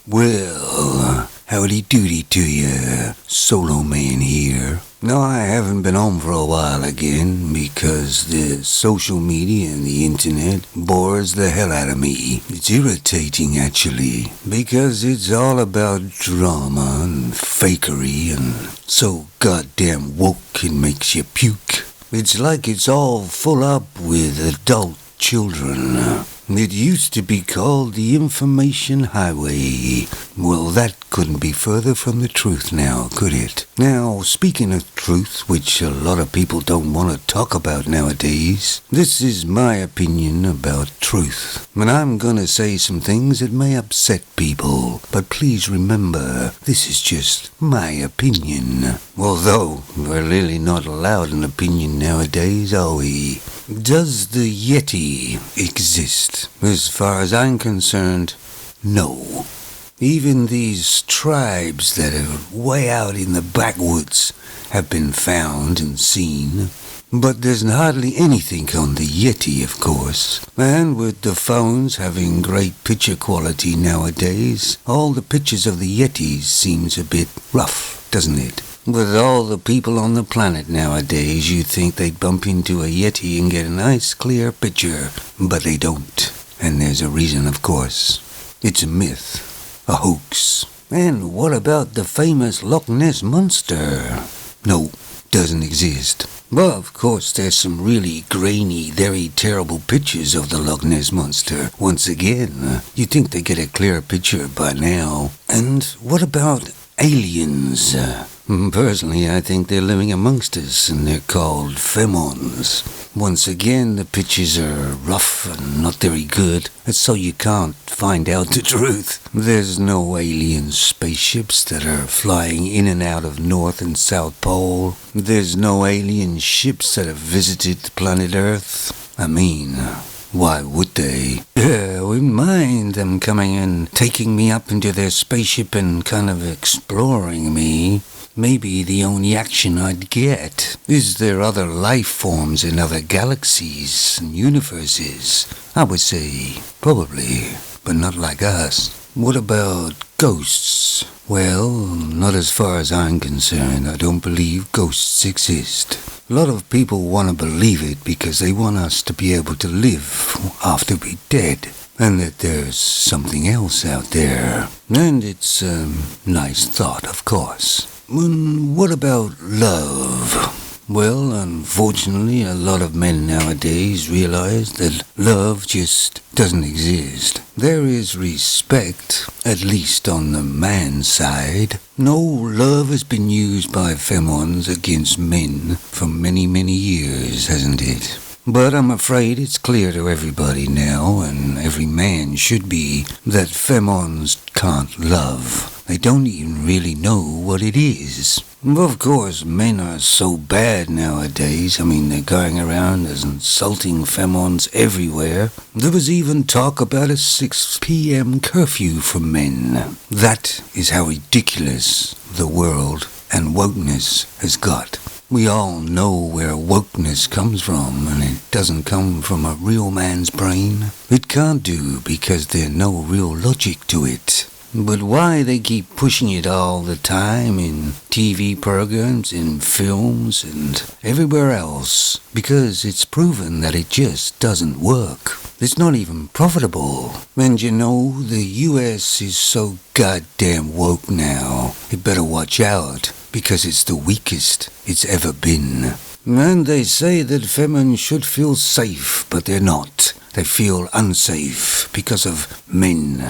Well, howdy doody to ya, Solo Man here. No, I haven't been on for a while again because the social media and the internet bores the hell out of me. It's irritating, actually, because it's all about drama and fakery and so goddamn woke it makes you puke. It's like it's all full up with adult children. It used to be called the Information Highway. Well, that couldn't be further from the truth now, could it? Now, speaking of truth, which a lot of people don't want to talk about nowadays, this is my opinion about truth. And I'm gonna say some things that may upset people, but please remember, this is just my opinion. Although, we're really not allowed an opinion nowadays, are we? Does the Yeti exist? As far as I'm concerned, no. Even these tribes that are way out in the backwoods have been found and seen. But there's hardly anything on the Yeti, of course. And with the phones having great picture quality nowadays, all the pictures of the Yetis seems a bit rough, doesn't it? With all the people on the planet nowadays, you'd think they'd bump into a Yeti and get a nice clear picture, but they don't. And there's a reason, of course. It's a myth, a hoax. And what about the famous Loch Ness monster? No, doesn't exist. Well, of course, there's some really grainy, very terrible pictures of the Loch Ness monster. Once again, you'd think they'd get a clear picture by now. And what about aliens? Personally, I think they're living amongst us, and they're called femons. Once again, the pictures are rough and not very good, and so you can't find out the truth. There's no alien spaceships that are flying in and out of North and South Pole. There's no alien ships that have visited the planet Earth. I mean, why would they? I wouldn't mind them coming and taking me up into their spaceship and kind of exploring me. Maybe the only action I'd get is there other life forms in other galaxies and universes. I would say probably, but not like us. What about ghosts? Well, not as far as I'm concerned. I don't believe ghosts exist. A lot of people want to believe it because they want us to be able to live after we're dead, and that there's something else out there. And it's a nice thought, of course. What about love? Well, unfortunately, a lot of men nowadays realize that love just doesn't exist. There is respect, at least on the man's side. No, love has been used by femons against men for many, many years, hasn't it? But I'm afraid it's clear to everybody now, and every man should be, that femons can't love. They don't even really know what it is. Of course, men are so bad nowadays. I mean, they're going around as insulting femons everywhere. There was even talk about a 6 p.m. curfew for men. That is how ridiculous the world and wokeness has got. We all know where wokeness comes from, and it doesn't come from a real man's brain. It can't do because there's no real logic to it. But why they keep pushing it all the time in TV programs, in films, and everywhere else? Because it's proven that it just doesn't work. It's not even profitable. And you know, the US is so goddamn woke now. You better watch out, because it's the weakest it's ever been. And they say that femmes should feel safe, but they're not. They feel unsafe because of men.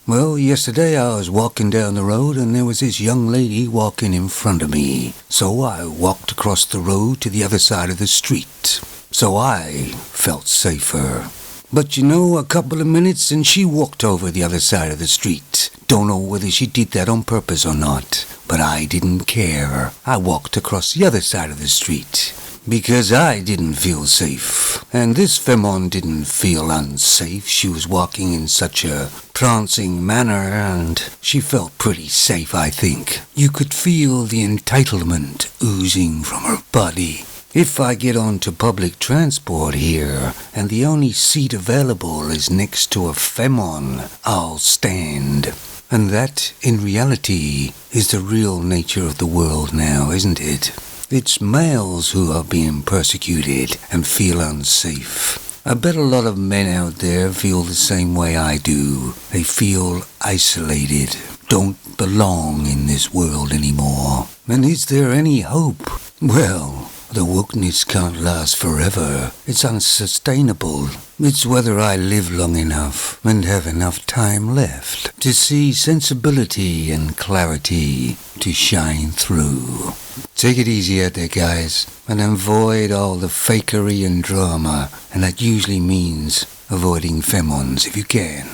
Well, yesterday I was walking down the road and there was this young lady walking in front of me. So I walked across the road to the other side of the street. So I felt safer. But you know, a couple of minutes and she walked over the other side of the street. Don't know whether she did that on purpose or not, but I didn't care. I walked across the other side of the street because I didn't feel safe. And this femon didn't feel unsafe. She was walking in such a prancing manner and she felt pretty safe, I think. You could feel the entitlement oozing from her body. If I get onto public transport here and the only seat available is next to a femon, I'll stand. And that, in reality, is the real nature of the world now, isn't it? It's males who are being persecuted and feel unsafe. I bet a lot of men out there feel the same way I do. They feel isolated, don't belong in this world anymore. And is there any hope? Well, the wokeness can't last forever. It's unsustainable. It's whether I live long enough and have enough time left to see sensibility and clarity to shine through. Take it easy out there, guys, and avoid all the fakery and drama, and that usually means avoiding femons if you can.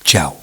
Ciao.